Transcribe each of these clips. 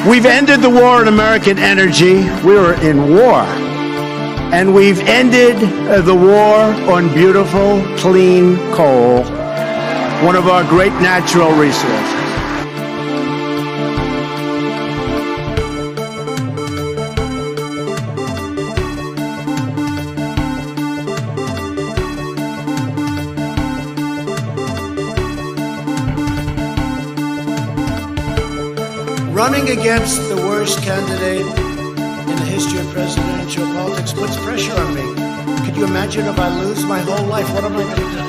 We've ended the war on American energy. We were in war. And we've ended the war on beautiful, clean coal, one of our great natural resources. Running against the worst candidate in the history of presidential politics puts pressure on me. Could you imagine if I lose my whole life? What am I going to do?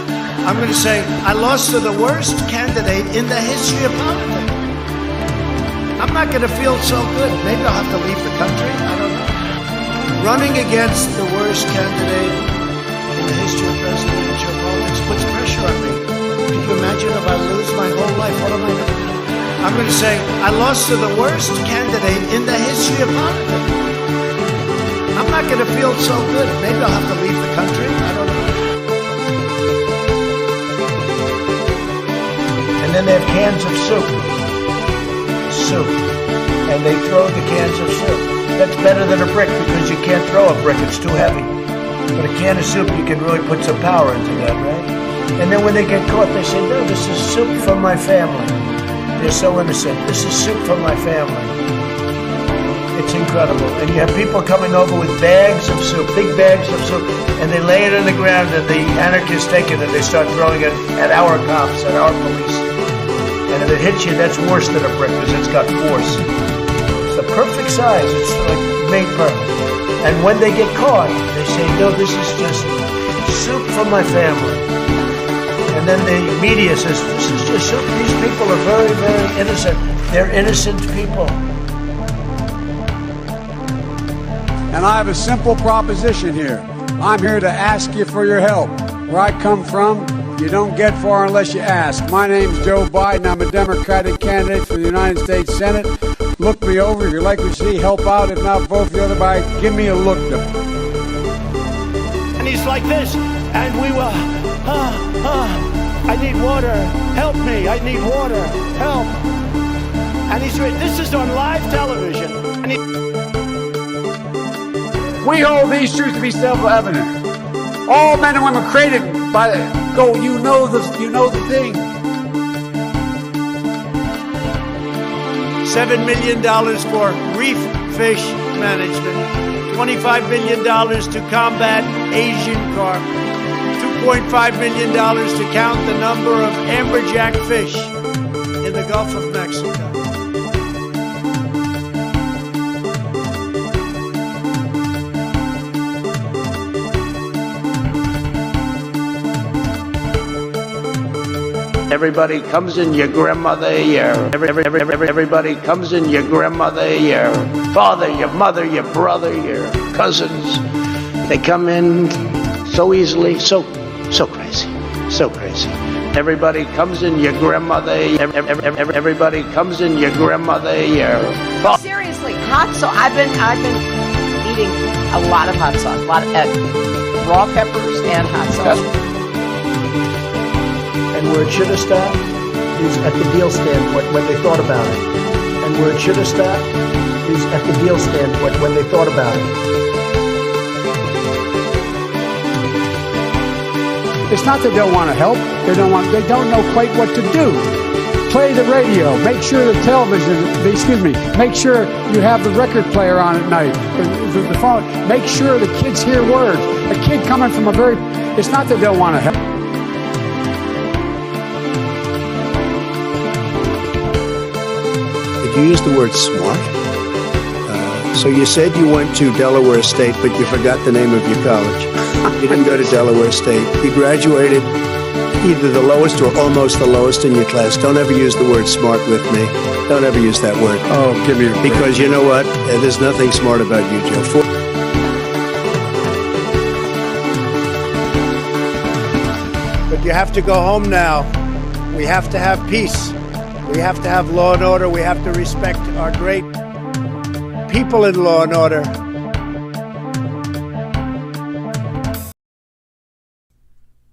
I'm going to say, I lost to the worst candidate in the history of politics. I'm not going to feel so good. Maybe I'll have to leave the country. I don't know. Running against the worst candidate in the history of presidential politics puts pressure on me. Could you imagine if I lose my whole life? What am I going to do? I'm going to say, I lost to the worst candidate in the history of politics. I'm not going to feel so good. Maybe I'll have to leave the country. I don't know. And then they have cans of soup. Soup. And they throw the cans of soup. That's better than a brick because you can't throw a brick. It's too heavy. But a can of soup, you can really put some power into that, right? And then when they get caught, they say, no, this is soup from my family. They're so innocent. This is soup from my family. It's incredible. And you have people coming over with bags of soup, big bags of soup, and they lay it on the ground, and the anarchists take it, and they start throwing it at our cops, at our police. And if it hits you, that's worse than a brick, because it's got force. It's the perfect size. It's like made perfect. And when they get caught, they say, no, this is just soup from my family. And then the media says, this is just soup. These people are very, very innocent. They're innocent people. And I have a simple proposition here. I'm here to ask you for your help. Where I come from, you don't get far unless you ask. My name's Joe Biden. I'm a Democratic candidate for the United States Senate. Look me over. If you'd like to see, help out. If not, vote for the other guy. Give me a look. And he's like this, and we will, I need water, help me, I need water, help. And this is on live television. And we hold these truths to be self-evident. All men and women created by you know the thing. $7 million for reef fish management. $25 million to combat Asian carp. $2.5 million to count the number of amberjack fish in the Gulf of Mexico. Everybody comes in your grandmother year. Everybody comes in your grandmother year. Father, your mother, your brother, your cousins. They come in so easily, so crazy, so crazy. Everybody comes in your grandmother. Everybody comes in your grandmother year. Seriously, hot sauce. I've been eating a lot of hot sauce, a lot of raw peppers and hot sauce. And where it should have stopped is at the deal standpoint when they thought about it. And where it should have stopped is at the deal standpoint when they thought about it. It's not that they don't want to help. They don't know quite what to do. Play the radio. Make sure the television, make sure you have the record player on at night. The phone. Make sure the kids hear words. A kid coming from it's not that they don't want to help. You used the word smart. So you said you went to Delaware State, but you forgot the name of your college. You didn't go to Delaware State. You graduated either the lowest or almost the lowest in your class. Don't ever use the word smart with me. Don't ever use that word. Oh, give me a break. Because you know what? There's nothing smart about you, Joe. But you have to go home now. We have to have peace. We have to have law and order. We have to respect our great people in law and order.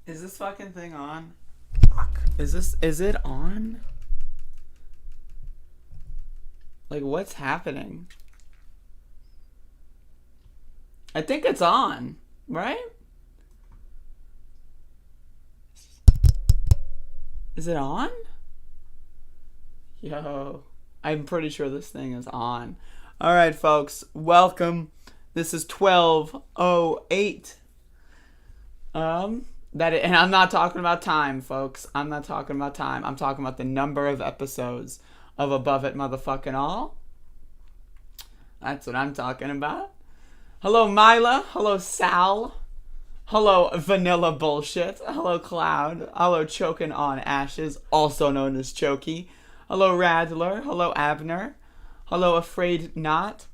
Is this fucking thing on? Is it on? Like, what's happening? I think it's on, right? Is it on? Yo, I'm pretty sure this thing is on. All right, folks, welcome. This is 12:08. And I'm not talking about time, folks. I'm not talking about time. I'm talking about the number of episodes of Above It Motherfucking All. That's what I'm talking about. Hello, Mila. Hello, Sal. Hello, Vanilla Bullshit. Hello, Cloud. Hello, Choking on Ashes, also known as Chokey. Hello, Radler. Hello, Abner. Hello, Afraid Not.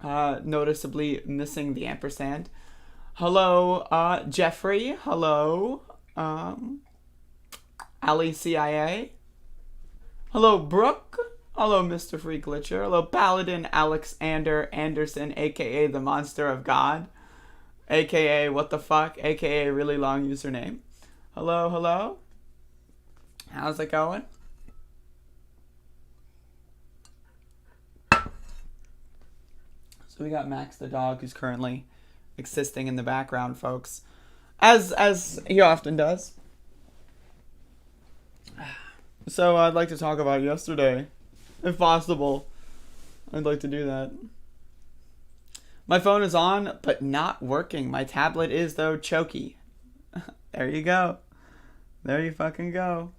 Noticeably missing the ampersand. Hello, Jeffrey. Hello, Ali CIA. Hello, Brooke. Hello, Mr. Free Glitcher. Hello, Paladin Alexander Anderson, aka the Monster of God, aka what the fuck, aka really long username. Hello, hello. How's it going? So we got Max the dog, who's currently existing in the background, folks, as he often does. So I'd like to talk about yesterday, if possible. I'd like to do that. My phone is on, but not working. My tablet is, though, choky. There you go. There you fucking go.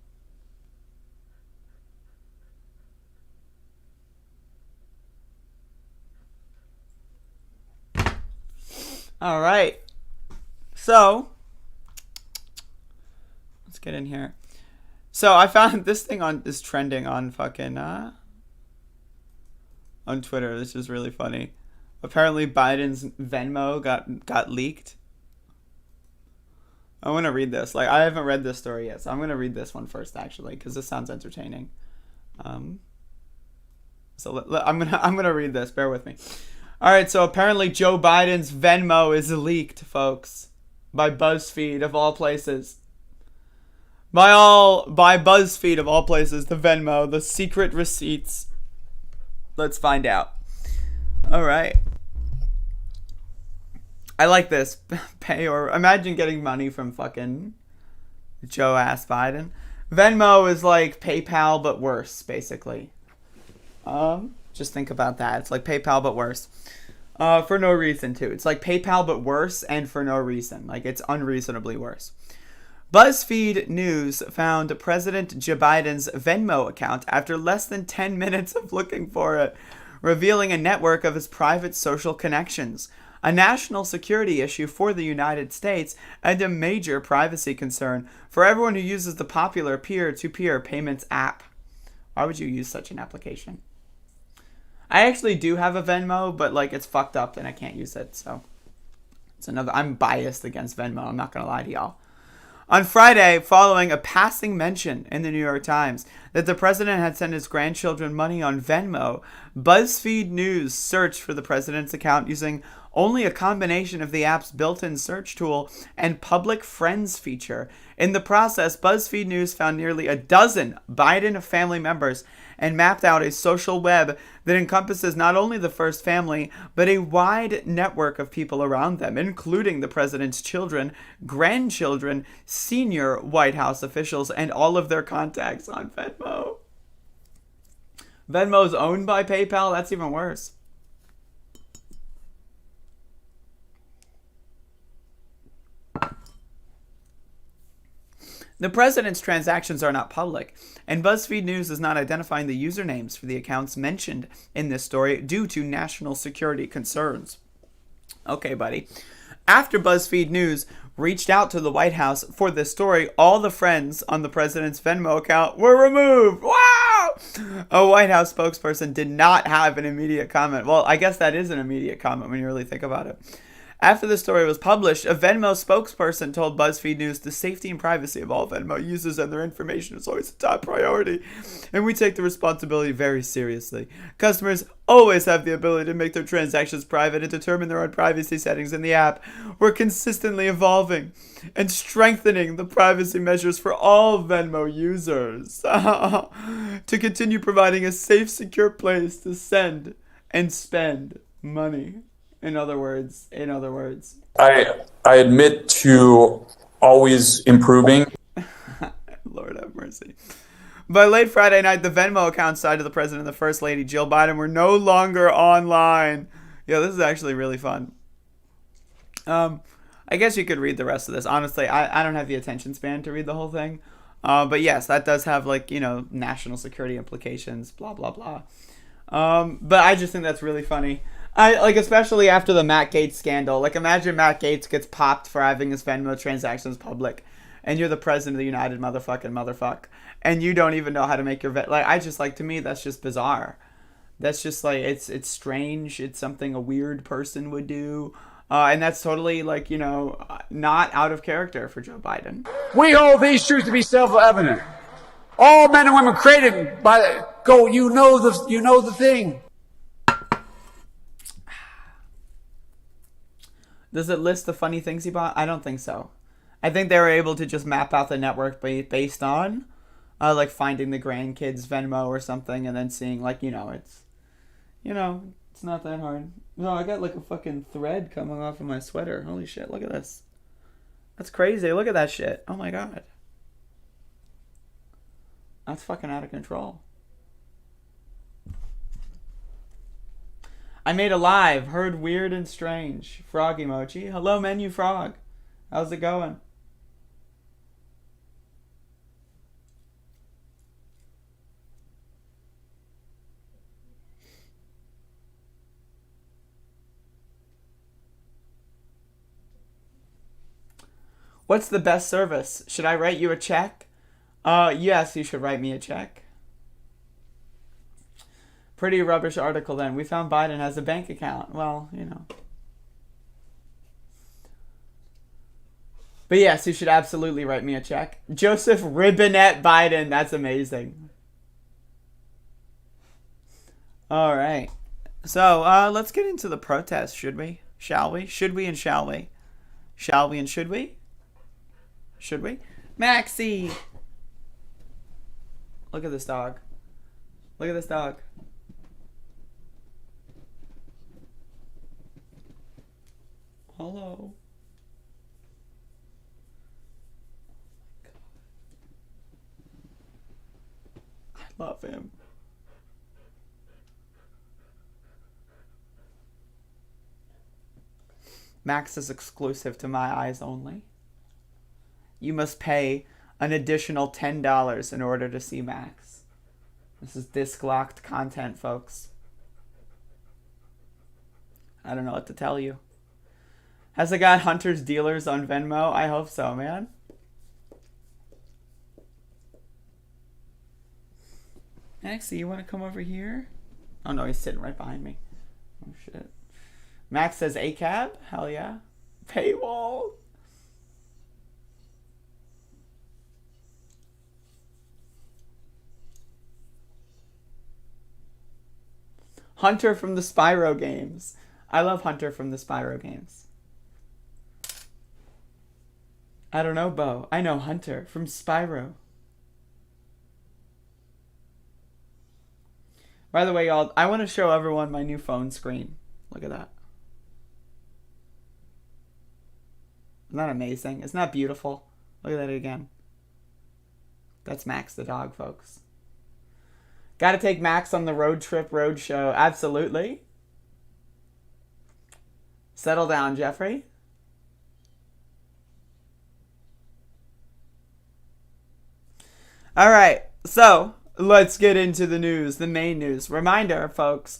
All right. So, let's get in here. So I found this thing is trending on fucking on Twitter. This is really funny. Apparently Biden's Venmo got leaked. I want to read this. Like, I haven't read this story yet, so I'm going to read this one first, actually, because this sounds entertaining. So I'm gonna read this. Bear with me. All right. So apparently Joe Biden's Venmo is leaked, folks, by BuzzFeed of all places. By BuzzFeed of all places, the Venmo, the secret receipts. Let's find out. All right. I like this. Pay or imagine getting money from fucking Joe ass Biden. Venmo is like PayPal but worse, basically. Just think about that. It's like PayPal but worse. For no reason too. It's like PayPal but worse and for no reason. Like, it's unreasonably worse. BuzzFeed News found President Joe Biden's Venmo account after less than 10 minutes of looking for it, revealing a network of his private social connections, a national security issue for the United States, and a major privacy concern for everyone who uses the popular peer-to-peer payments app. Why would you use such an application? I actually do have a Venmo, but like, it's fucked up and I can't use it, so it's another. I'm biased against Venmo, I'm not gonna lie to y'all. On Friday, following a passing mention in the New York Times that the president had sent his grandchildren money on Venmo, BuzzFeed News searched for the president's account using only a combination of the app's built-in search tool and public friends feature. In the process, BuzzFeed News found nearly a dozen Biden family members and mapped out a social web that encompasses not only the first family, but a wide network of people around them, including the president's children, grandchildren, senior White House officials, and all of their contacts on Venmo. Venmo's owned by PayPal? That's even worse. The president's transactions are not public, and BuzzFeed News is not identifying the usernames for the accounts mentioned in this story due to national security concerns. Okay, buddy. After BuzzFeed News reached out to the White House for this story, all the friends on the president's Venmo account were removed. Wow! A White House spokesperson did not have an immediate comment. Well, I guess that is an immediate comment when you really think about it. After the story was published, a Venmo spokesperson told BuzzFeed News the safety and privacy of all Venmo users and their information is always a top priority, and we take the responsibility very seriously. Customers always have the ability to make their transactions private and determine their own privacy settings in the app. We're consistently evolving and strengthening the privacy measures for all Venmo users to continue providing a safe, secure place to send and spend money. In other words, I admit to always improving. Lord have mercy. By late Friday night, the Venmo accounts tied to the president and the first lady, Jill Biden, were no longer online. Yeah, this is actually really fun. I guess you could read the rest of this. Honestly, I don't have the attention span to read the whole thing. But yes, that does have, like, you know, national security implications, blah, blah, blah. But I just think that's really funny. Especially after the Matt Gaetz scandal. Like, imagine Matt Gaetz gets popped for having his Venmo transactions public, and you're the president of the United motherfuck, and you don't even know how to make your to me, that's just bizarre. That's just, like, it's strange. It's something a weird person would do. And that's totally, like, you know, not out of character for Joe Biden. We hold these truths to be self-evident. All men and women created by you know the thing. Does it list the funny things he bought? I don't think so. I think they were able to just map out the network based on, like, finding the grandkids' Venmo or something, and then seeing, like, it's not that hard. No, I got, like, a fucking thread coming off of my sweater. Holy shit, look at this. That's crazy. Look at that shit. Oh my god. That's fucking out of control. I made a live, heard weird and strange. Frog emoji. Hello, menu frog. How's it going? What's the best service? Should I write you a check? Yes, you should write me a check. Pretty rubbish article then. We found Biden has a bank account. Well, But yes, you should absolutely write me a check. Joseph Ribbonette Biden. That's amazing. All right. So, let's get into the protest, should we? Shall we? Should we and shall we? Shall we and should we? Should we? Maxie! Look at this dog. Look at this dog. Hello. I love him. Max is exclusive to my eyes only. You must pay an additional $10 in order to see Max. This is disc locked content, folks. I don't know what to tell you. Has it got Hunter's dealers on Venmo? I hope so, man. Maxie, you want to come over here? Oh no, he's sitting right behind me. Oh shit. Max says ACAB? Hell yeah. Paywall. Hunter from the Spyro games. I love Hunter from the Spyro games. I don't know, Bo. I know Hunter from Spyro. By the way, y'all, I want to show everyone my new phone screen. Look at that. Isn't that amazing? Isn't that beautiful? Look at that again. That's Max the dog, folks. Got to take Max on the road trip road show. Absolutely. Settle down, Jeffrey. All right, so let's get into the news, the main news. Reminder, folks,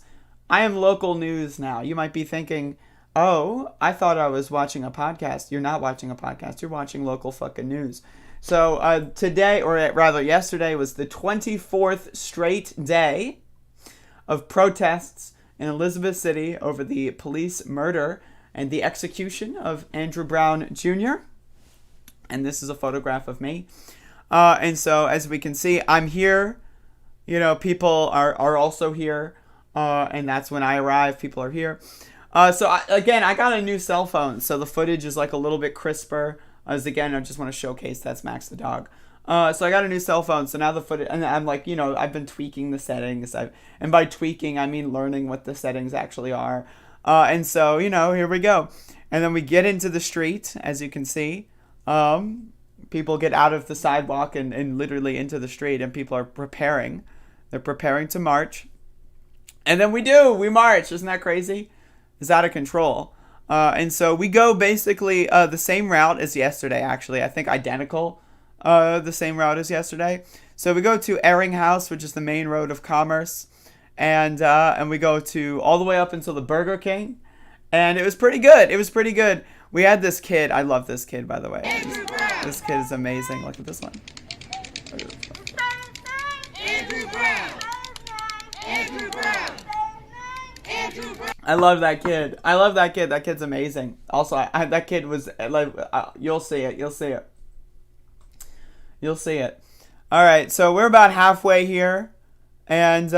I am local news now. You might be thinking, oh, I thought I was watching a podcast. You're not watching a podcast. You're watching local fucking news. So today, or rather yesterday, was the 24th straight day of protests in Elizabeth City over the police murder and the execution of Andrew Brown Jr. And this is a photograph of me. And so, as we can see, I'm here. You know, people are also here. And that's when I arrive. People are here. Again, I got a new cell phone, so the footage is like a little bit crisper. As again, I just want to showcase that's Max the dog. So I got a new cell phone, so now the footage, and I'm like, you know, I've been tweaking the settings. And by tweaking, I mean learning what the settings actually are. And so, you know, here we go. And then we get into the street, as you can see. People get out of the sidewalk and literally into the street, and people are preparing. They're preparing to march. And then we march. Isn't that crazy? It's out of control. And so we go basically the same route as yesterday, actually. I think identical, the same route as yesterday. So we go to Ehring House, which is the main road of commerce. And we go to all the way up until the Burger King. And it was pretty good. It was pretty good. We had this kid. I love this kid, by the way. This kid is amazing. Look at this one. Andrew Brown. Andrew Brown. Andrew Brown. I love that kid. I love that kid. That kid's amazing. Also, that kid was like, you'll see it. You'll see it. You'll see it. All right, so we're about halfway here, and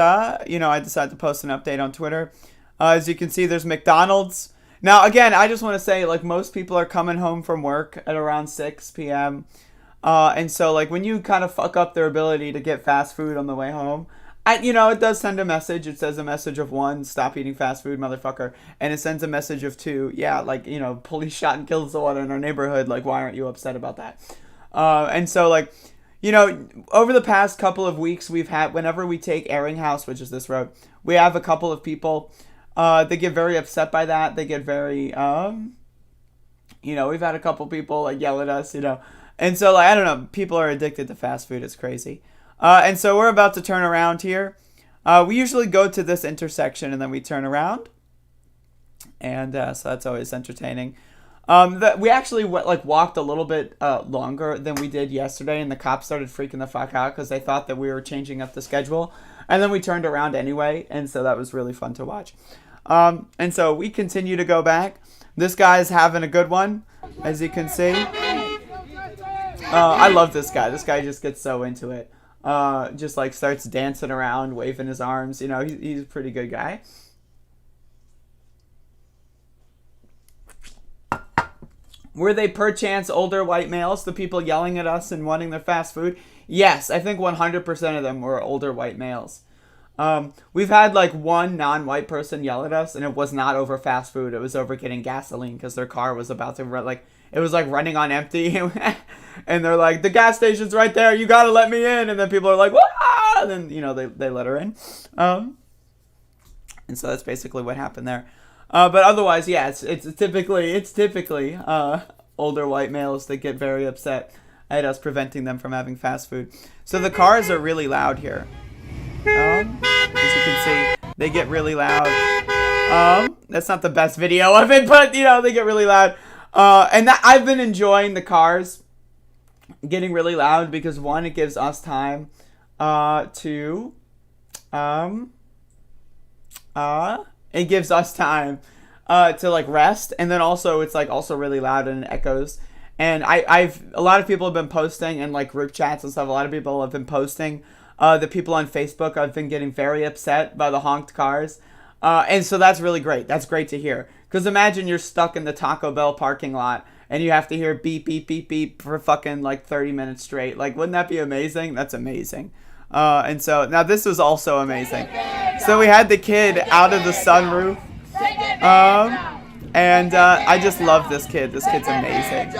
you know, I decided to post an update on Twitter. As you can see, there's McDonald's. Now, again, I just want to say, like, most people are coming home from work at around 6 p.m. And so, like, when you kind of fuck up their ability to get fast food on the way home, you know, it does send a message. It says a message of 1, stop eating fast food, motherfucker. And it sends a message of 2, yeah, like, you know, police shot and killed someone in our neighborhood. Like, why aren't you upset about that? And so, like, you know, over the past couple of weeks, we've had, whenever we take Ehring House, which is this road, we have a couple of people, they get very upset by that. They get very, you know, we've had a couple people, like, yell at us, you know. And so, like, I don't know, people are addicted to fast food. It's crazy. And so we're about to turn around here. We usually go to this intersection and then we turn around. And so that's always entertaining. We actually walked a little bit longer than we did yesterday, and the cops started freaking the fuck out because they thought that we were changing up the schedule. And then we turned around anyway, and so that was really fun to watch. And so we continue to go back. This guy's having a good one, as you can see. I love this guy. This guy just gets so into it. Just like starts dancing around, waving his arms. You know, he's a pretty good guy. Were they perchance older white males, the people yelling at us and wanting their fast food? Yes, I think 100% of them were older white males. We've had like one non-white person yell at us, and it was not over fast food. It was over getting gasoline because their car was about to run, like, it was like running on empty. And they're like, the gas station's right there. You got to let me in. And then people are like, wah! And then, you know, they let her in. And so that's basically what happened there. But otherwise, yeah, it's typically older white males that get very upset at us preventing them from having fast food. So the cars are really loud here. As you can see, they get really loud. That's not the best video of it, but, you know, they get really loud. And I've been enjoying the cars getting really loud because, one, it gives us time it gives us time to like rest, and then also it's like also really loud and it echoes. And a lot of people have been posting in like group chats and stuff. A lot of people have been posting. The people on Facebook have been getting very upset by the honked cars. And so that's really great. That's great to hear. Because imagine you're stuck in the Taco Bell parking lot and you have to hear beep, beep, beep, beep for fucking like 30 minutes straight. Like, wouldn't that be amazing? That's amazing. And so now this was also amazing. So we had the kid out of the sunroof. And I just love this kid. This kid's amazing.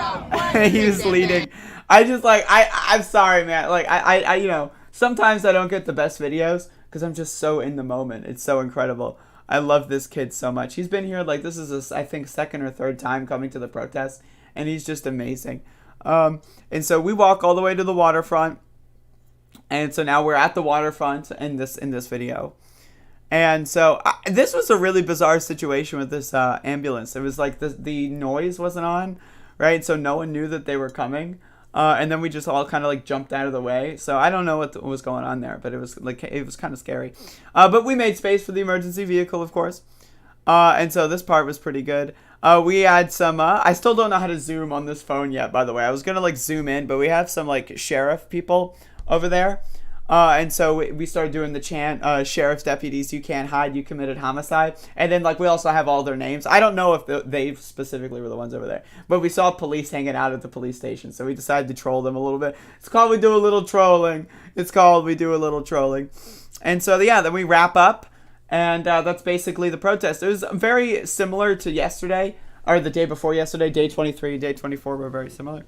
He was leading. I just like, I'm sorry, man. Like, I you know, sometimes I don't get the best videos because I'm just so in the moment. It's so incredible. I love this kid so much. He's been here, like, this is his, I think, second or third time coming to the protest, and he's just amazing. And so we walk all the way to the waterfront, and so now we're at the waterfront in this video. And so this was a really bizarre situation with this ambulance. It was like the noise wasn't on, right? So no one knew that they were coming. And then we just all kind of like jumped out of the way. So I don't know what was going on there, but it was kind of scary. But we made space for the emergency vehicle, of course. And so this part was pretty good. We had some, I still don't know how to zoom on this phone yet, by the way. I was going to like zoom in, but we have some like sheriff people over there. And so we started doing the chant, sheriff's deputies, you can't hide, you committed homicide. And then like we also have all their names. I don't know if they specifically were the ones over there, but we saw police hanging out at the police station. So we decided to troll them a little bit. It's called We Do a Little Trolling. And so yeah, then we wrap up. And that's basically the protest. It was very similar to yesterday, or the day before yesterday. Day 23, day 24 were very similar.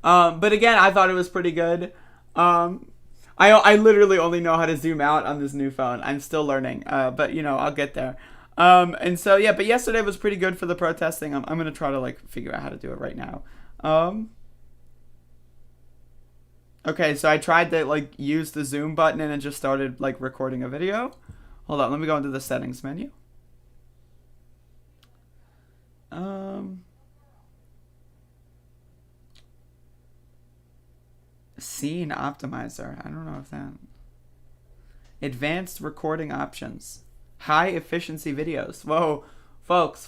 But again, I thought it was pretty good. I literally only know how to zoom out on this new phone. I'm still learning, but you know, I'll get there. And so yeah, but yesterday was pretty good for the protesting. I'm gonna try to like figure out how to do it right now. Okay, so I tried to like use the zoom button and it just started like recording a video. Hold on, let me go into the settings menu. Scene optimizer. I don't know if that. Advanced recording options. High efficiency videos. Whoa, folks.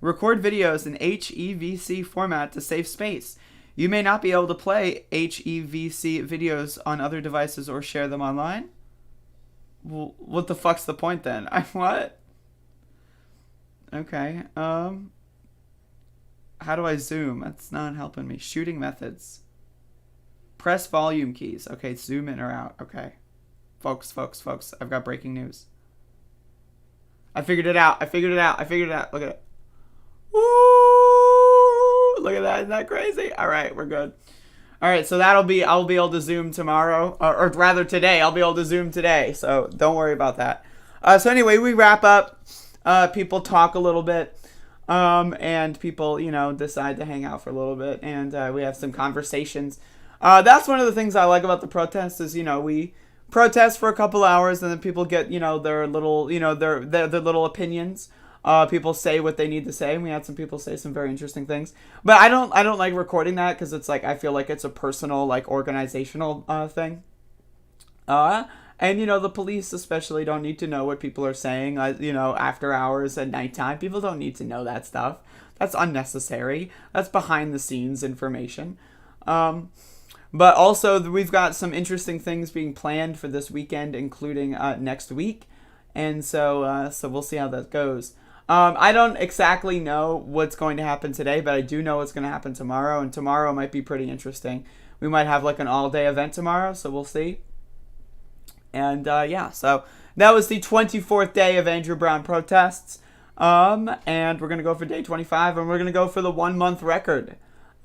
Record videos in HEVC format to save space. You may not be able to play HEVC videos on other devices or share them online. Well, what the fuck's the point then? What? Okay. How do I zoom? That's not helping me. Shooting methods. Press volume keys. Okay, zoom in or out. Okay. Folks. I've got breaking news. I figured it out. Look at it. Woo! Look at that. Isn't that crazy? All right, we're good. All right, so I'll be able to zoom tomorrow, or rather today. I'll be able to zoom today, so don't worry about that. So anyway, we wrap up. People talk a little bit, and people, you know, decide to hang out for a little bit, and we have some conversations. That's one of the things I like about the protests is, you know, we protest for a couple hours, and then people get, you know, their little, you know, their little opinions. People say what they need to say, and we had some people say some very interesting things. But I don't like recording that because it's like I feel like it's a personal, like organizational thing. And you know, the police especially don't need to know what people are saying. You know, after hours at nighttime, people don't need to know that stuff. That's unnecessary. That's behind the scenes information. But also we've got some interesting things being planned for this weekend, including next week, and so we'll see how that goes. I don't exactly know what's going to happen today, but I do know what's going to happen tomorrow, and tomorrow might be pretty interesting. We might have like an all-day event tomorrow, so we'll see. And yeah, so that was the 24th day of Andrew Brown protests, and we're going to go for day 25, and we're going to go for the 1 month record.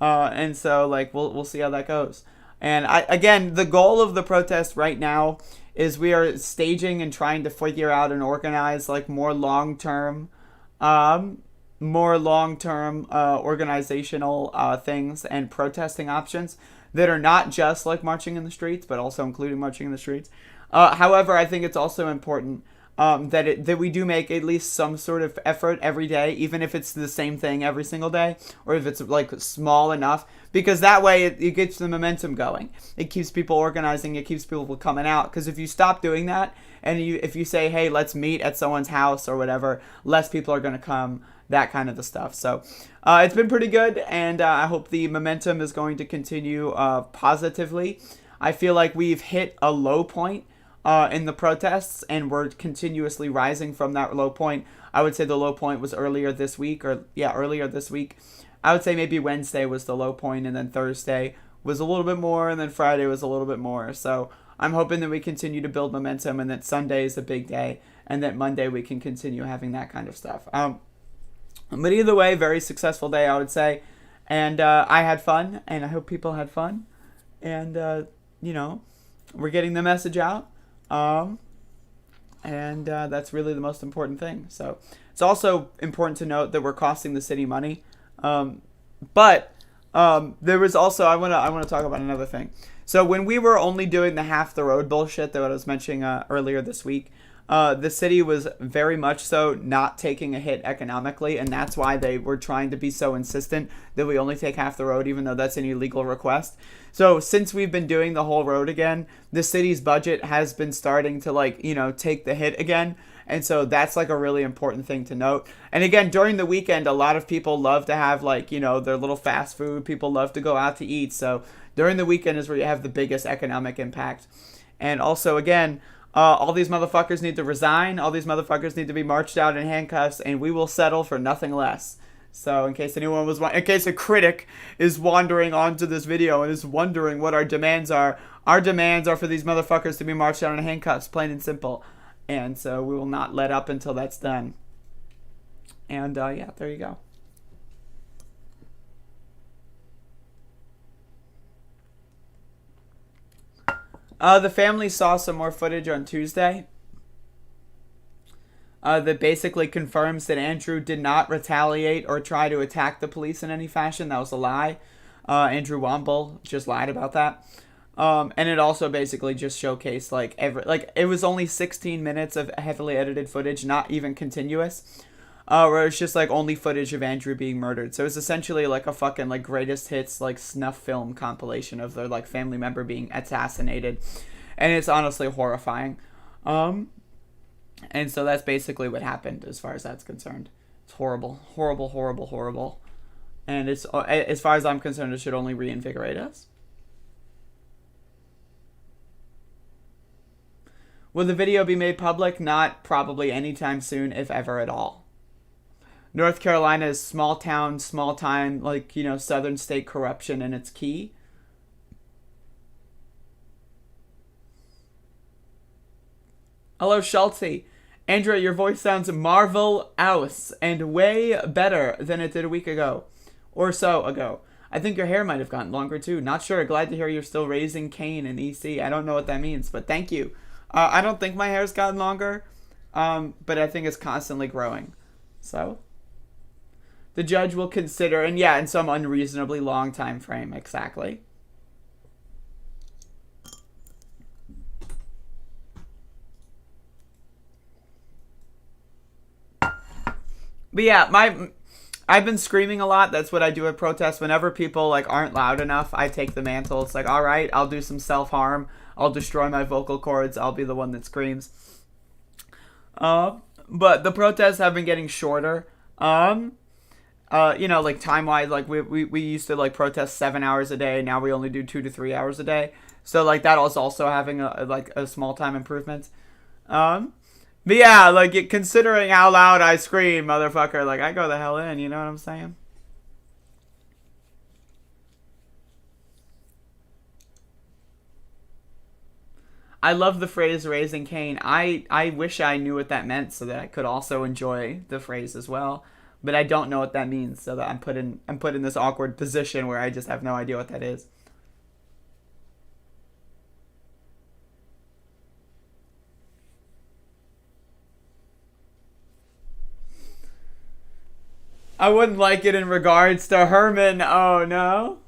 And so like we'll see how that goes. And again, the goal of the protest right now is we are staging and trying to figure out and organize like more long-term organizational things and protesting options that are not just like marching in the streets, but also including marching in the streets. However, I think it's also important that we do make at least some sort of effort every day, even if it's the same thing every single day, or if it's like small enough, because that way it gets the momentum going. It keeps people organizing. It keeps people coming out. Because if you stop doing that, and if you say, hey, let's meet at someone's house or whatever, less people are going to come, that kind of the stuff. So it's been pretty good, and I hope the momentum is going to continue positively. I feel like we've hit a low point in the protests, and we're continuously rising from that low point. I would say the low point was earlier this week. I would say maybe Wednesday was the low point, and then Thursday was a little bit more, and then Friday was a little bit more. So I'm hoping that we continue to build momentum, and that Sunday is a big day, and that Monday we can continue having that kind of stuff. But either way, very successful day, I would say. And I had fun, and I hope people had fun. And, you know, we're getting the message out. And that's really the most important thing. So it's also important to note that we're costing the city money. But there was also, I want to talk about another thing. So when we were only doing the half the road bullshit that I was mentioning earlier this week, the city was very much so not taking a hit economically, and that's why they were trying to be so insistent that we only take half the road, even though that's an illegal request. So since we've been doing the whole road again, the city's budget has been starting to, like, you know, take the hit again. And so that's like a really important thing to note. And again, during the weekend, a lot of people love to have like, you know, their little fast food. People love to go out to eat. So during the weekend is where you have the biggest economic impact. And also, again, all these motherfuckers need to resign. All these motherfuckers need to be marched out in handcuffs, and we will settle for nothing less. So in case in case a critic is wandering onto this video and is wondering what our demands are for these motherfuckers to be marched out in handcuffs, plain and simple. And so we will not let up until that's done. And yeah, there you go. The family saw some more footage on Tuesday that basically confirms that Andrew did not retaliate or try to attack the police in any fashion. That was a lie. Andrew Womble just lied about that. And it also basically just showcased it was only 16 minutes of heavily edited footage, not even continuous, where it's just like only footage of Andrew being murdered. So it's essentially like a fucking like greatest hits like snuff film compilation of their like family member being assassinated, and it's honestly horrifying. And so that's basically what happened as far as that's concerned. It's horrible, horrible, horrible, horrible. And it's, as far as I'm concerned, it should only reinvigorate us. Will the video be made public? Not probably anytime soon, if ever at all. North Carolina is small town, small time, like, you know, southern state corruption, and it's key. Hello, Schultze. Andrea, your voice sounds marvelous and way better than it did a week ago. Or so ago. I think your hair might have gotten longer too. Not sure. Glad to hear you're still raising Cain in EC. I don't know what that means, but thank you. I don't think my hair's gotten longer, but I think it's constantly growing. So, the judge will consider, and yeah, in some unreasonably long time frame, exactly. But yeah, I've been screaming a lot. That's what I do at protests. Whenever people like aren't loud enough, I take the mantle. It's like, all right, I'll do some self-harm. I'll destroy my vocal cords. I'll be the one that screams. But the protests have been getting shorter. You know, like time-wise, like we used to like protest 7 hours a day. Now we only do 2 to 3 hours a day. So like that is also having a small time improvement. But yeah, like, considering how loud I scream, motherfucker, like, I go the hell in, you know what I'm saying? I love the phrase raising Cain. I wish I knew what that meant so that I could also enjoy the phrase as well. But I don't know what that means, so that I'm put in this awkward position where I just have no idea what that is. I wouldn't like it in regards to Herman. Oh, no.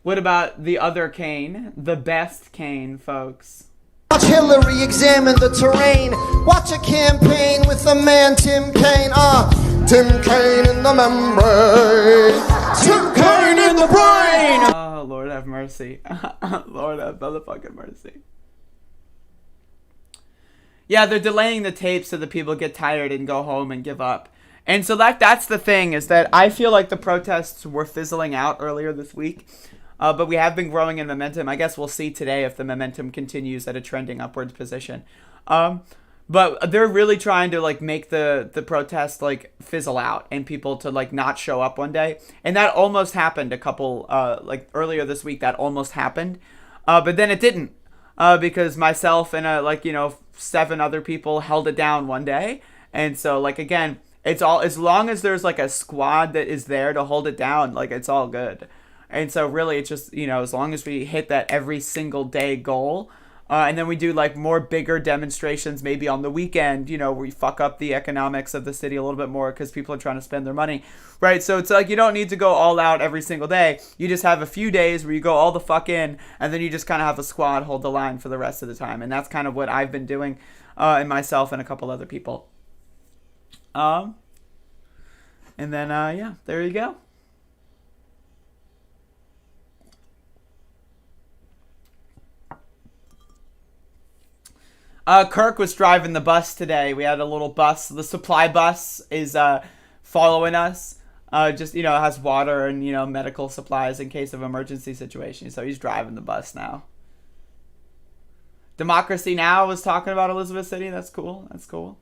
What about the other Cain? The best Cain, folks. Watch Hillary examine the terrain. Watch a campaign with the man Tim Kaine. Tim Kaine in the membrane. Tim Kaine in the brain. Oh, Lord have mercy. Lord have motherfucking mercy. Yeah, they're delaying the tape so that people get tired and go home and give up. And so that's the thing, is that I feel like the protests were fizzling out earlier this week, but we have been growing in momentum. I guess we'll see today if the momentum continues at a trending upwards position. But they're really trying to like make the protest like fizzle out and people to like not show up one day. And that almost happened a couple, like earlier this week, that almost happened. But then it didn't, because myself and like, you know, 7 other people held it down one day. And so like, again, it's all, as long as there's like a squad that is there to hold it down, like it's all good. And so really it's just, you know, as long as we hit that every single day goal, and then we do like more bigger demonstrations maybe on the weekend, you know, where we fuck up the economics of the city a little bit more because people are trying to spend their money, right? So it's like you don't need to go all out every single day. You just have a few days where you go all the fuck in, and then you just kind of have a squad hold the line for the rest of the time. And that's kind of what I've been doing, and myself and a couple other people. And then, yeah, there you go. Kirk was driving the bus today. We had a little bus. The supply bus is following us. Just, it has water and, medical supplies in case of emergency situations. So he's driving the bus now. Democracy Now! Was talking about Elizabeth City. That's cool. That's cool.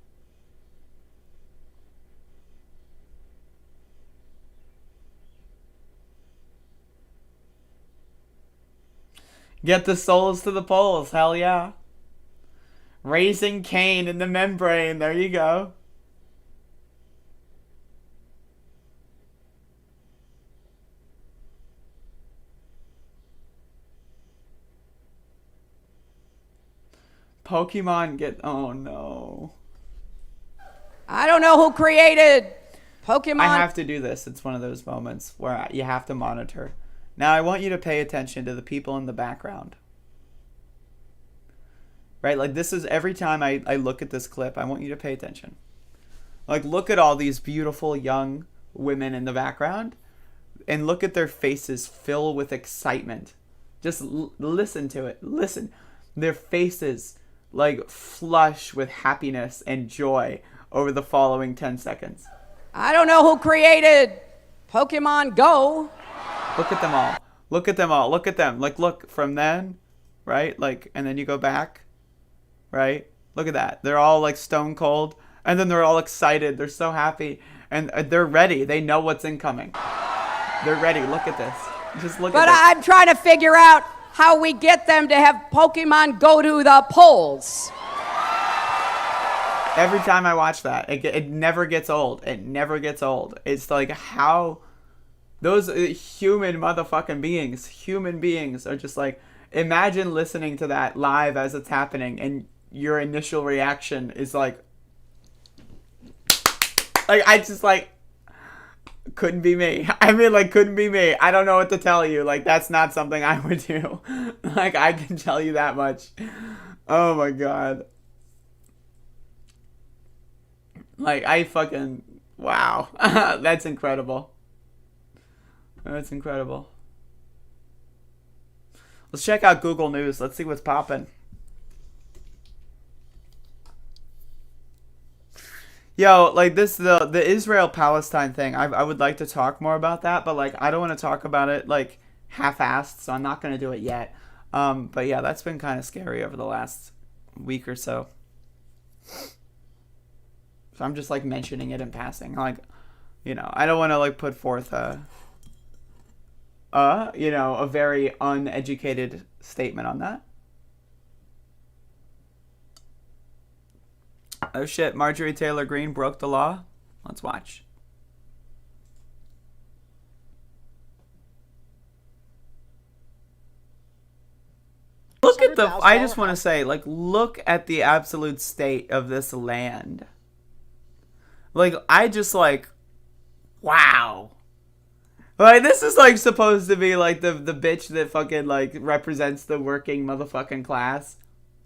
Get the souls to the polls. Hell yeah. Raising Cain in the membrane. There you go. Pokemon get... Oh, no. I don't know who created Pokemon. I have to do this. It's one of those moments where you have to monitor. Now, I want you to pay attention to the people in the background. Right? Like, this is every time I look at this clip, I want you to pay attention. Like, look at all these beautiful young women in the background. And look at their faces fill with excitement. Just listen to it. Listen. Their faces, like, flush with happiness and joy over the following 10 seconds. I don't know who created Pokemon Go. Look at them all. Look at them all. Look at them. Like, look from then, right? Like, and then you go back, right? Look at that. They're all, like, stone cold. And then they're all excited. They're so happy. And they're ready. They know what's incoming. They're ready. Look at this. Just look at this. But I'm trying to figure out how we get them to have Pokemon go to the polls. Every time I watch that, it never gets old. It never gets old. It's like how those human beings are just like, imagine listening to that live as it's happening and your initial reaction is like I just like, couldn't be me. I mean, like, couldn't be me. I don't know what to tell you. Like, that's not something I would do. Like, I can tell you that much. Oh my God. Like, wow. That's incredible. That's incredible. Let's check out Google News. Let's see what's popping. Yo, like this, the Israel-Palestine thing, I would like to talk more about that, but like I don't want to talk about it like half-assed, so I'm not going to do it yet. But yeah, that's been kind of scary over the last week or so. So I'm just like mentioning it in passing. Like, I don't want to like put forth a very uneducated statement on that. Oh shit, Marjorie Taylor Greene broke the law? Let's watch. Look at I just want to say, like, look at the absolute state of this land. Like, I just like, wow. Like, this is like supposed to be like the bitch that fucking like represents the working motherfucking class.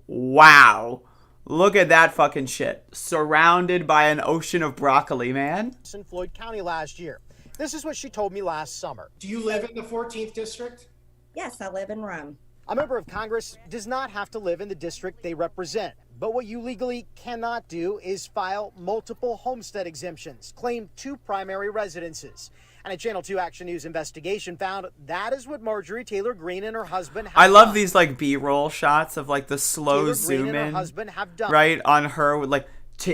Wow. Look at that fucking shit. Surrounded by an ocean of broccoli, man. In Floyd County last year. This is what she told me last summer. Do you live in the 14th district? Yes, I live in Rome. A member of Congress does not have to live in the district they represent. But what you legally cannot do is file multiple homestead exemptions, claim 2 primary residences. And a Channel 2 Action News investigation found that is what Marjorie Taylor Greene and her husband have done. I love these like B-roll shots of like the slow zoom in, right, on her with like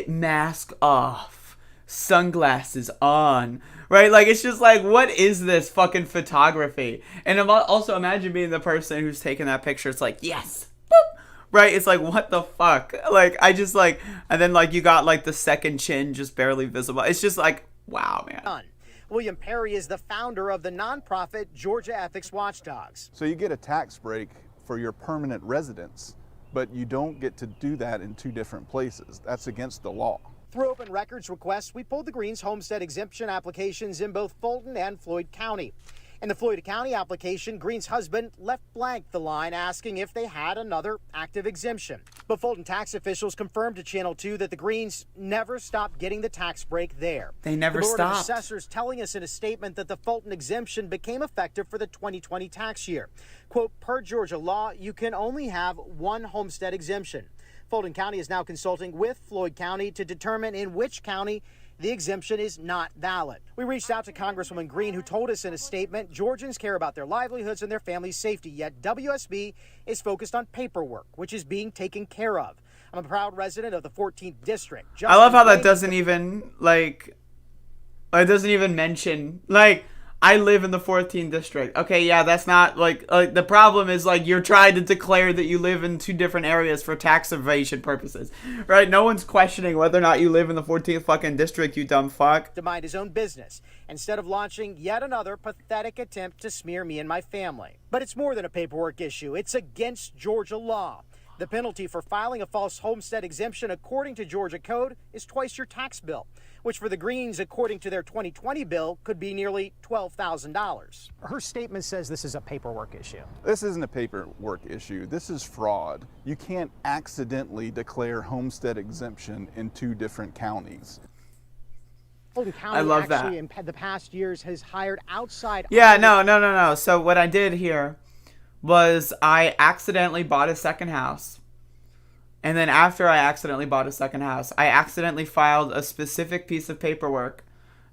mask off, sunglasses on, right? Like, it's just like, what is this fucking photography? And also imagine being the person who's taking that picture. It's like, yes, boop. Right? It's like, what the fuck? Like, I just like, and then like you got like the second chin just barely visible. It's just like, wow, man. William Perry is the founder of the nonprofit Georgia Ethics Watchdogs. So you get a tax break for your permanent residence, but you don't get to do that in 2 different places. That's against the law. Through open records requests, we pulled the Greens' homestead exemption applications in both Fulton and Floyd County. In the Floyd County application, Green's husband left blank the line asking if they had another active exemption. But Fulton tax officials confirmed to Channel 2 that the Greens never stopped getting the tax break there. They never the Board of stopped. Assessors telling us in a statement that the Fulton exemption became effective for the 2020 tax year. Quote, per Georgia law, you can only have 1 homestead exemption. Fulton County is now consulting with Floyd County to determine in which county the exemption is not valid. We reached out to Congresswoman Green, who told us in a statement Georgians care about their livelihoods and their families' safety, yet WSB is focused on paperwork, which is being taken care of. I'm a proud resident of the 14th District. I love how that doesn't even, like, it doesn't even mention, like, I live in the 14th district. Okay, yeah, that's not, like the problem is, like, you're trying to declare that you live in 2 different areas for tax evasion purposes, right? No one's questioning whether or not you live in the 14th fucking district, you dumb fuck. To mind his own business, instead of launching yet another pathetic attempt to smear me and my family. But it's more than a paperwork issue. It's against Georgia law. The penalty for filing a false homestead exemption, according to Georgia code, is twice your tax bill, which for the Greens, according to their 2020 bill, could be nearly $12,000. Her statement says this is a paperwork issue. This isn't a paperwork issue. This is fraud. You can't accidentally declare homestead exemption in 2 different counties. Fulton County I love actually that. in the past years has hired outside... Yeah, no. So what I did here was I accidentally bought a second house. And then after I accidentally bought a second house, I accidentally filed a specific piece of paperwork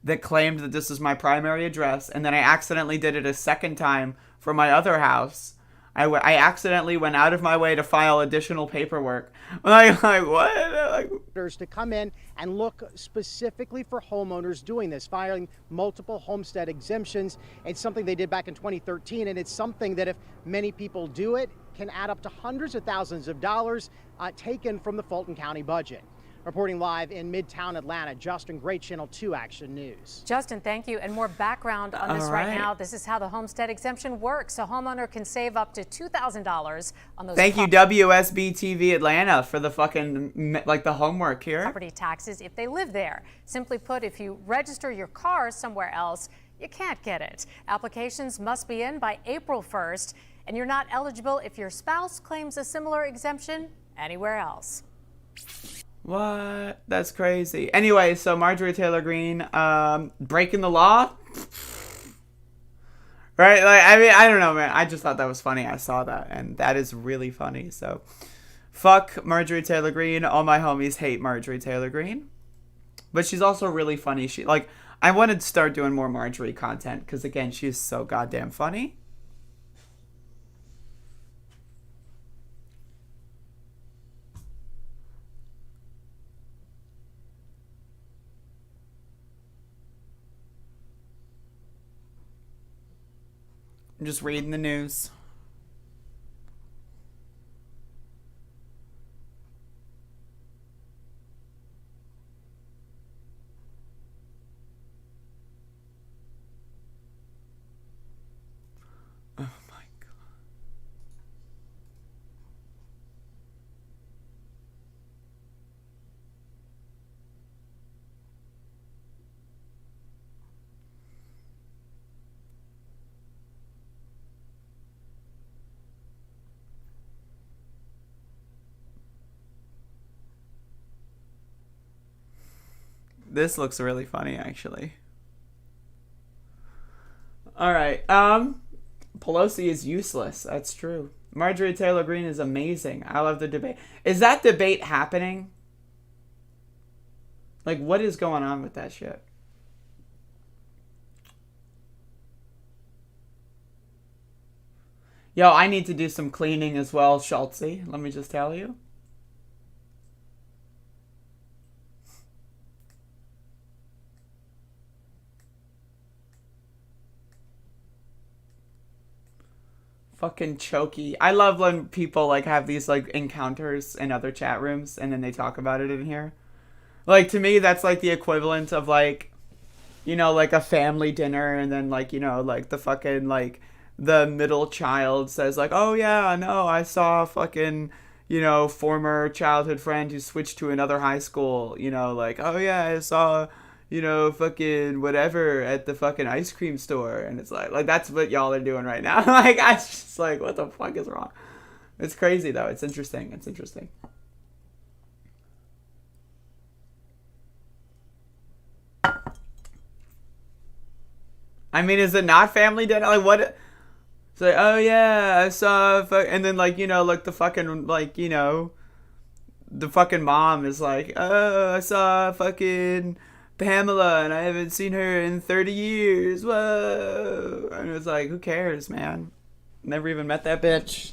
that claimed that this is my primary address. And then I accidentally did it a second time for my other house. I accidentally went out of my way to file additional paperwork. Like what? To come in and look specifically for homeowners doing this, filing multiple homestead exemptions. It's something they did back in 2013, and it's something that if many people do it, can add up to hundreds of thousands of dollars taken from the Fulton County budget. Reporting live in Midtown Atlanta, Justin Gray, Channel 2 Action News. Justin, thank you. And more background on this right now. This is how the homestead exemption works. A homeowner can save up to $2,000 on those. Thank you, WSB TV Atlanta, for the fucking, like, the homework here. Property taxes if they live there. Simply put, if you register your car somewhere else, you can't get it. Applications must be in by April 1st, and you're not eligible if your spouse claims a similar exemption anywhere else. What? That's crazy. Anyway, so Marjorie Taylor Greene, breaking the law? Right? Like, I mean, I don't know, man. I just thought that was funny. I saw that, and that is really funny. So, fuck Marjorie Taylor Greene. All my homies hate Marjorie Taylor Greene. But she's also really funny. She, like, I wanted to start doing more Marjorie content, because, again, she's so goddamn funny. I'm just reading the news. Oh my God. This looks really funny, actually. All right. Pelosi is useless. That's true. Marjorie Taylor Greene is amazing. I love the debate. Is that debate happening? Like, what is going on with that shit? Yo, I need to do some cleaning as well, Schultzy. Let me just tell you. Fucking chokey. I love when people, like, have these, like, encounters in other chat rooms and then they talk about it in here. Like, to me, that's, like, the equivalent of, like, you know, like, a family dinner and then, like, you know, like, the fucking, like, the middle child says, like, oh, yeah, no, I saw a fucking, you know, former childhood friend who switched to another high school, you know, like, oh, yeah, I saw, you know, fucking whatever at the fucking ice cream store. And it's like that's what y'all are doing right now. Like, I just, like, what the fuck is wrong? It's crazy, though. It's interesting. It's interesting. I mean, is it not family dinner? Like, what? It's like, oh, yeah, I saw, and then, like, you know, like, the fucking, like, you know, the fucking mom is like, oh, I saw fucking Pamela and I haven't seen her in 30 years. Whoa. And it's like, who cares, man? Never even met that bitch.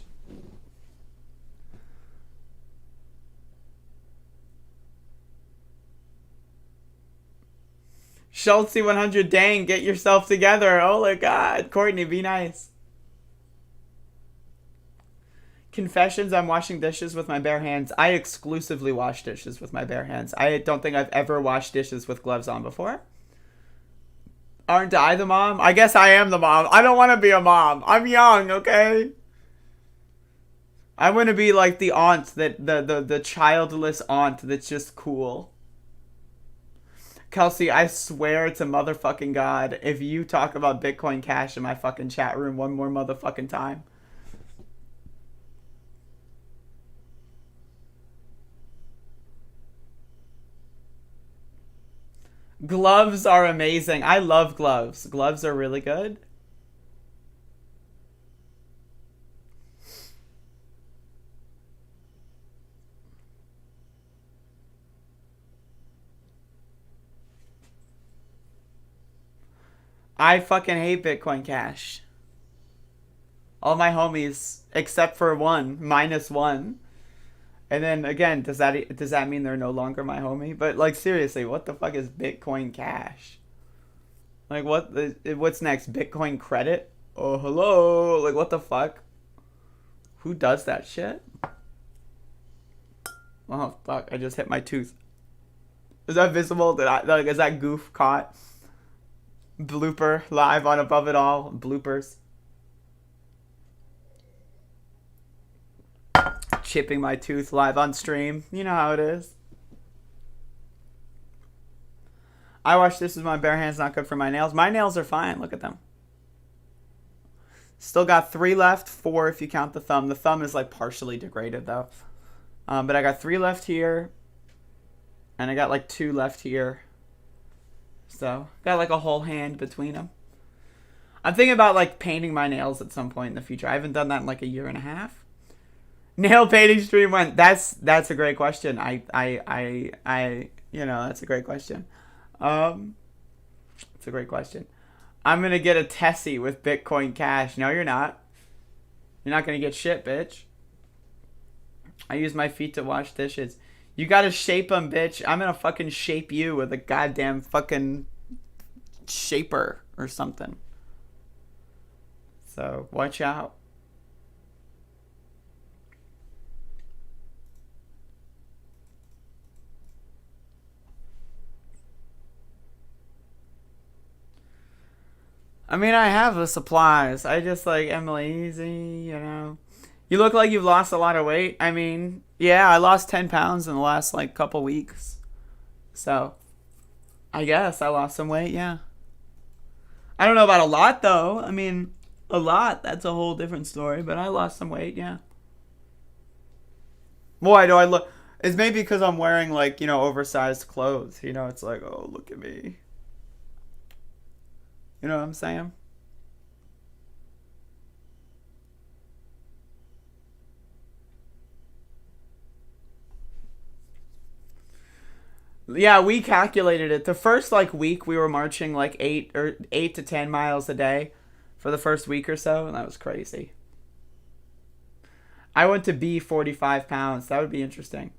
Schultzy 100, dang, get yourself together. Oh my god. Courtney, be nice. Confessions, I'm washing dishes with my bare hands. I exclusively wash dishes with my bare hands. I don't think I've ever washed dishes with gloves on before. Aren't I the mom? I guess I am the mom. I don't want to be a mom. I'm young, okay? I want to be like the aunt, that the childless aunt that's just cool. Kelsey, I swear to motherfucking God, if you talk about Bitcoin Cash in my fucking chat room one more motherfucking time. Gloves are amazing. I love gloves. Gloves are really good. I fucking hate Bitcoin Cash. All my homies, except for one, -1. And then again, does that mean they're no longer my homie? But like seriously, what the fuck is Bitcoin Cash? Like what's next? Bitcoin credit? Oh hello, like what the fuck? Who does that shit? Oh fuck! I just hit my tooth. Is that visible? Is that goof caught? Blooper live on Above It All. Bloopers. Chipping my tooth live on stream. You know how it is. I wash this with my bare hands, not good for my nails. My nails are fine. Look at them. Still got 3 left. 4 if you count the thumb. The thumb is like partially degraded though. But I got 3 left here. And I got like 2 left here. So, got like a whole hand between them. I'm thinking about like painting my nails at some point in the future. I haven't done that in like a year and a half. Nail painting stream went. That's a great question. I you know, that's a great question. It's a great question. I'm gonna get a Tessie with Bitcoin Cash. No, you're not. You're not gonna get shit, bitch. I use my feet to wash dishes. You gotta shape them, bitch. I'm gonna fucking shape you with a goddamn fucking shaper or something. So, watch out. I mean, I have the supplies. I just like am lazy, you know. You look like you've lost a lot of weight. I mean, yeah, I lost 10 pounds in the last like couple weeks. So, I guess I lost some weight, yeah. I don't know about a lot though. I mean, a lot, that's a whole different story, but I lost some weight, yeah. Boy, do I look. It's maybe because I'm wearing like, you know, oversized clothes. You know, it's like, oh, look at me. You know what I'm saying? Yeah, we calculated it. The first like week we were marching like 8 to 10 miles a day for the first week or so, and that was crazy. I went to be 45 pounds. That would be interesting.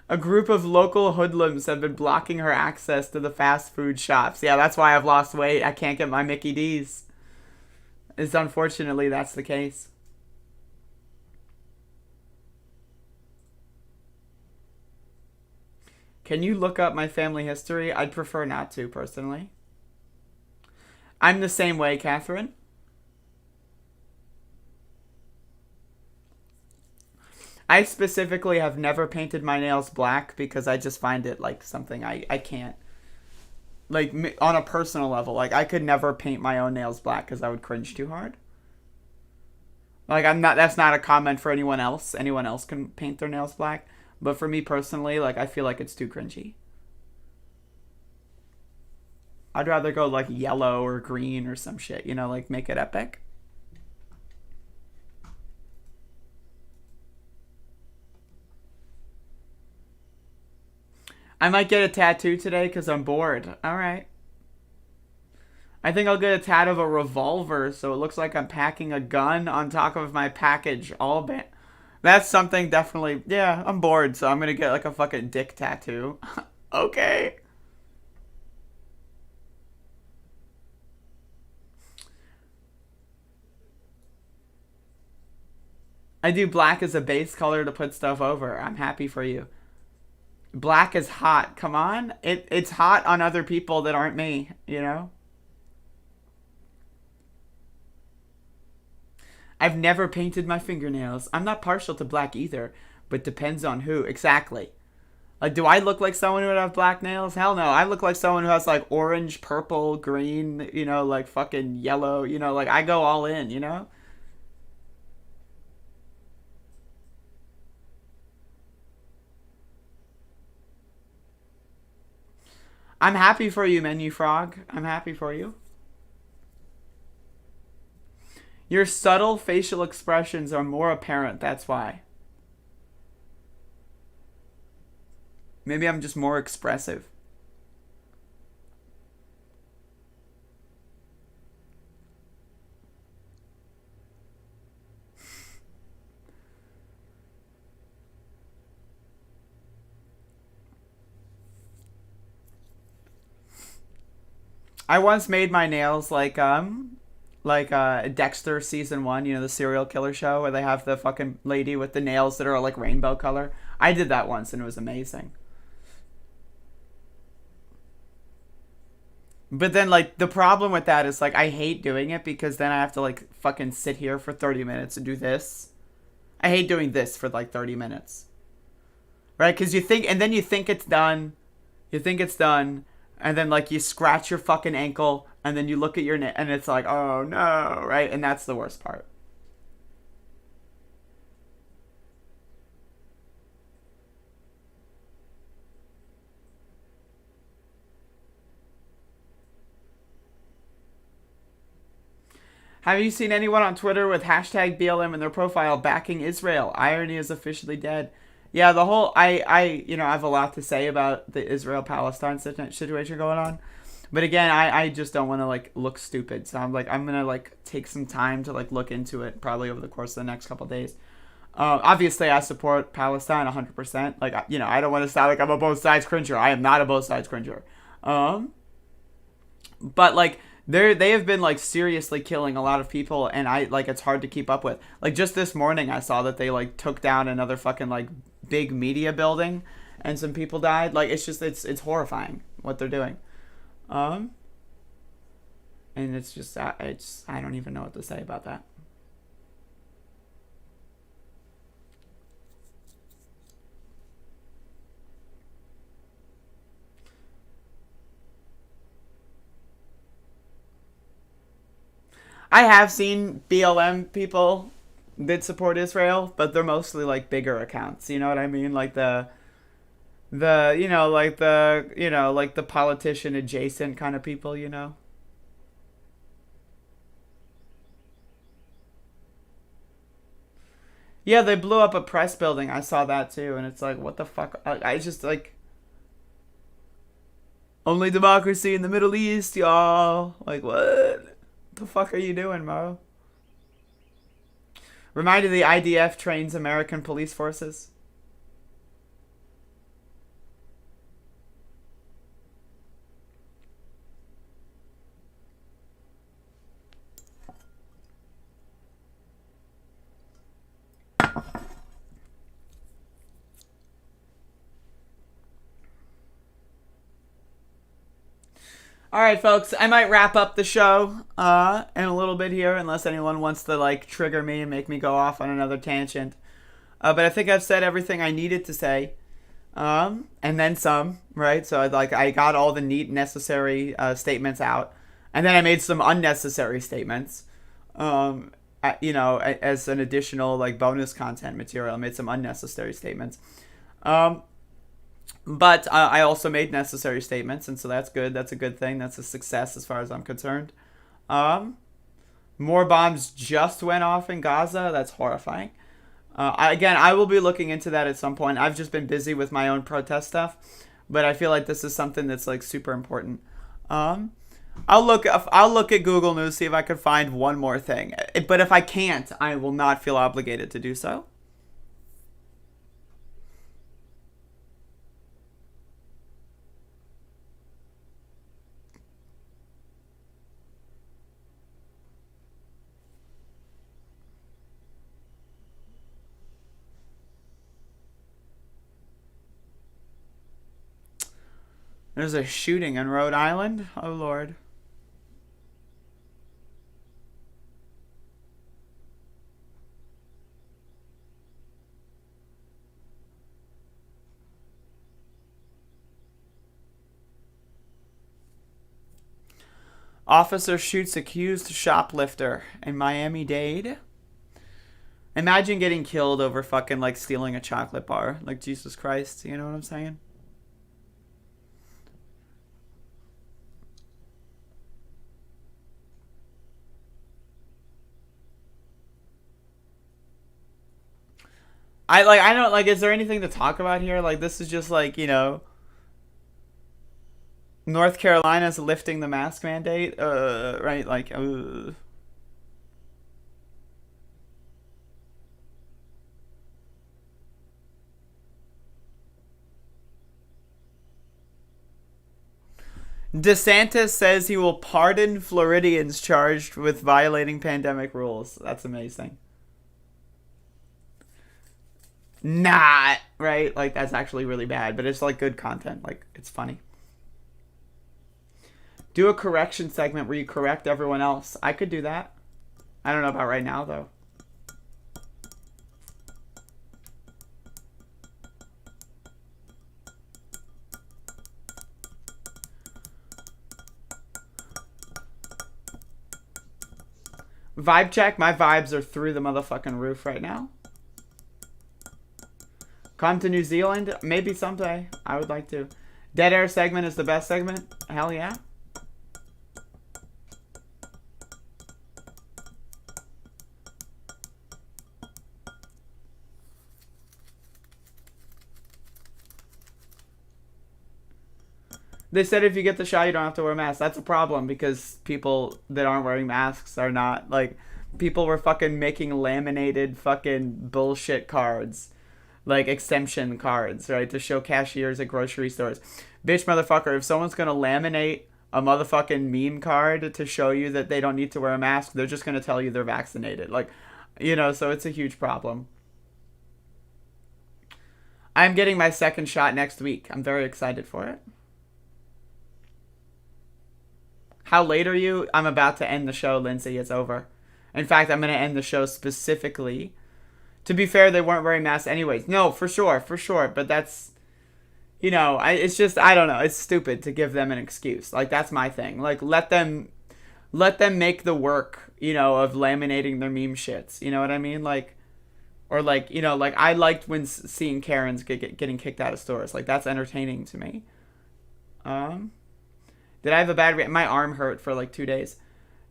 A group of local hoodlums have been blocking her access to the fast food shops. Yeah, that's why I've lost weight. I can't get my Mickey D's. It's unfortunately that's the case. Can you look up my family history? I'd prefer not to, personally. I'm the same way, Catherine. I specifically have never painted my nails black because I just find it like something I can't. Like on a personal level, like I could never paint my own nails black because I would cringe too hard. Like that's not a comment for anyone else. Anyone else can paint their nails black. But for me personally, like I feel like it's too cringy. I'd rather go like yellow or green or some shit, you know, like make it epic. I might get a tattoo today because I'm bored. All right. I think I'll get a tat of a revolver so it looks like I'm packing a gun on top of my package. That's something definitely. Yeah, I'm bored, so I'm going to get like a fucking dick tattoo. Okay. I do black as a base color to put stuff over. I'm happy for you. Black is hot. Come on. It's hot on other people that aren't me, you know? I've never painted my fingernails. I'm not partial to black either, but depends on who. Exactly. Like, do I look like someone who would have black nails? Hell no. I look like someone who has like orange, purple, green, you know, like fucking yellow, you know, like I go all in, you know? I'm happy for you, Menu Frog. I'm happy for you. Your subtle facial expressions are more apparent, that's why. Maybe I'm just more expressive. I once made my nails like Dexter season 1, you know, the serial killer show where they have the fucking lady with the nails that are like rainbow color. I did that once and it was amazing. But then like the problem with that is like I hate doing it because then I have to like fucking sit here for 30 minutes and do this. I hate doing this for like 30 minutes. Right? Because you think, and then you think it's done. You think it's done. And then, like, you scratch your fucking ankle, and then you look at your and it's like, oh, no, right? And that's the worst part. Have you seen anyone on Twitter with hashtag BLM in their profile backing Israel? Irony is officially dead. Yeah, the whole, I have a lot to say about the Israel-Palestine situation going on. But again, I just don't want to, like, look stupid. So I'm going to, like, take some time to, like, look into it probably over the course of the next couple of days. Obviously, I support Palestine 100%. Like, you know, I don't want to sound like I'm a both sides cringer. I am not a both sides cringer. But, like, they have been, like, seriously killing a lot of people, and it's hard to keep up with. Like, just this morning, I saw that they, like, took down another fucking, like, big media building, and some people died. Like, it's just, it's horrifying what they're doing. And it's just, I don't even know what to say about that. I have seen BLM people that support Israel, but they're mostly like bigger accounts. You know what I mean? Like the politician adjacent kind of people, you know? Yeah, they blew up a press building. I saw that too, and it's like, what the fuck? I just like, only democracy in the Middle East, y'all. Like, what the fuck are you doing, Mo? Reminded the IDF trains American police forces. All right, folks, I might wrap up the show in a little bit here, unless anyone wants to, like, trigger me and make me go off on another tangent. But I think I've said everything I needed to say, and then some, right? So, I got all the neat, necessary statements out, and then I made some unnecessary statements, as an additional, like, bonus content material. I made some unnecessary statements. But I also made necessary statements, and so that's good. That's a good thing. That's a success as far as I'm concerned. More bombs just went off in Gaza. That's horrifying. I will be looking into that at some point. I've just been busy with my own protest stuff. but I feel like this is something that's like super important. I'll look at Google News, see if I could find one more thing. But if I can't, I will not feel obligated to do so. There's a shooting in Rhode Island. Oh, Lord. Officer shoots accused shoplifter in Miami-Dade. Imagine getting killed over fucking, like, stealing a chocolate bar. Like, Jesus Christ. You know what I'm saying? I don't, like, is there anything to talk about here? Like, this is just, like, you know, North Carolina's lifting the mask mandate, right? Like, DeSantis says he will pardon Floridians charged with violating pandemic rules. That's amazing. Not, right? Like, that's actually really bad, but it's, like, good content. Like, it's funny. Do a correction segment where you correct everyone else. I could do that. I don't know about right now, though. Vibe check. My vibes are through the motherfucking roof right now. Come to New Zealand? Maybe someday. I would like to. Dead air segment is the best segment? Hell yeah. They said if you get the shot, you don't have to wear a mask. That's a problem because people that aren't wearing masks are not, like, people were fucking making laminated fucking bullshit cards. Like, exemption cards, right? To show cashiers at grocery stores. Bitch, motherfucker, if someone's gonna laminate a motherfucking meme card to show you that they don't need to wear a mask, they're just gonna tell you they're vaccinated. Like, you know, so it's a huge problem. I'm getting my second shot next week. I'm very excited for it. How late are you? I'm about to end the show, Lindsay. It's over. In fact, I'm going to end the show specifically. To be fair, they weren't wearing masks anyways. No, for sure. But that's, you know, it's just, I don't know. It's stupid to give them an excuse. Like, that's my thing. Like, let them make the work, you know, of laminating their meme shits. You know what I mean? Like, or like, you know, like, I liked when seeing Karens getting kicked out of stores. Like, that's entertaining to me. Did I have a bad my arm hurt for like 2 days.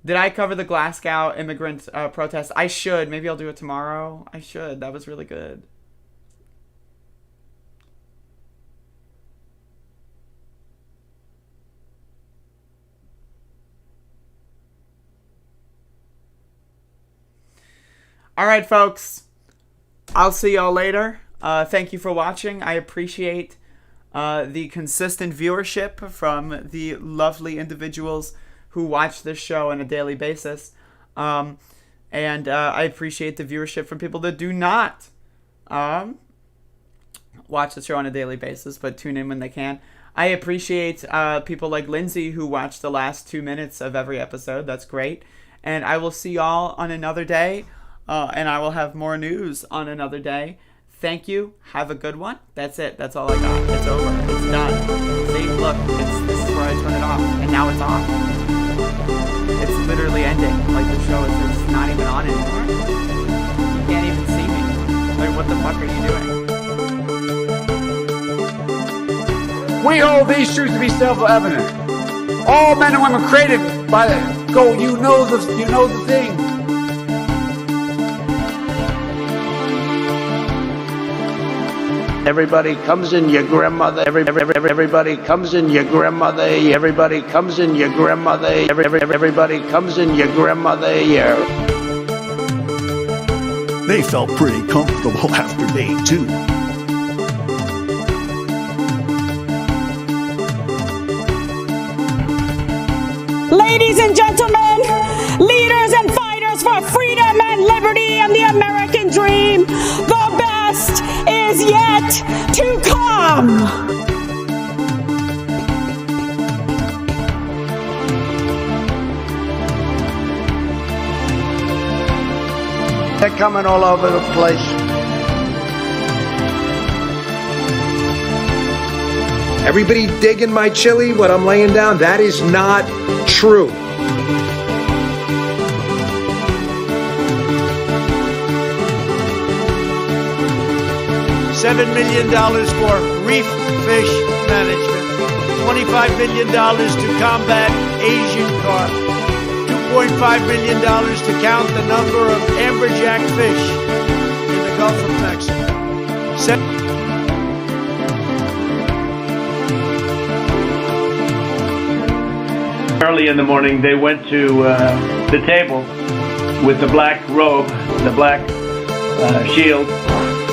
Did I cover the Glasgow immigrant protest? I should. Maybe I'll do it tomorrow. I should. That was really good. All right, folks. I'll see y'all later. Thank you for watching. I appreciate the consistent viewership from the lovely individuals who watch this show on a daily basis. And I appreciate the viewership from people that do not watch the show on a daily basis, but tune in when they can. I appreciate people like Lindsay who watch the last 2 minutes of every episode. That's great. And I will see y'all on another day. And I will have more news on another day. Thank you. Have a good one. That's it. That's all I got. It's over. It's done. See? Look. This is where I turn it off. And now it's off. It's literally ending. Like, the show is just not even on anymore. You can't even see me. Like, what the fuck are you doing? We hold these truths to be self-evident. All men and women created by the go. You know the thing. Everybody comes in your grandmother. Everybody comes in your grandmother. Everybody comes in your grandmother. Everybody comes in your grandmother. Yeah. They felt pretty comfortable after day 2. Ladies and gentlemen, leaders and fighters for freedom and liberty and the American dream, the best is yet to come. They're coming all over the place. Everybody digging my chili, what I'm laying down, that is not true. $7 million for reef fish management. $25 million to combat Asian carp. $2.5 million to count the number of amberjack fish in the Gulf of Mexico. Early in the morning, they went to the table with the black robe, the black shield,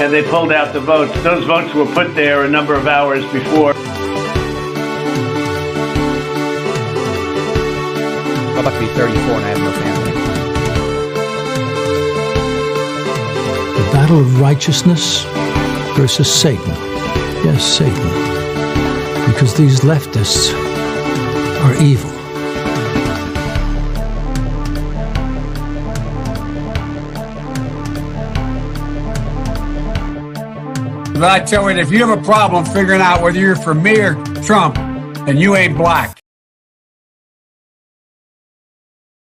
and they pulled out the votes. Those votes were put there a number of hours before. I'm about to be 34 and I have no family. The battle of righteousness versus Satan. Yes, Satan. Because these leftists are evil. But I tell you, if you have a problem figuring out whether you're for me or Trump, then you ain't black.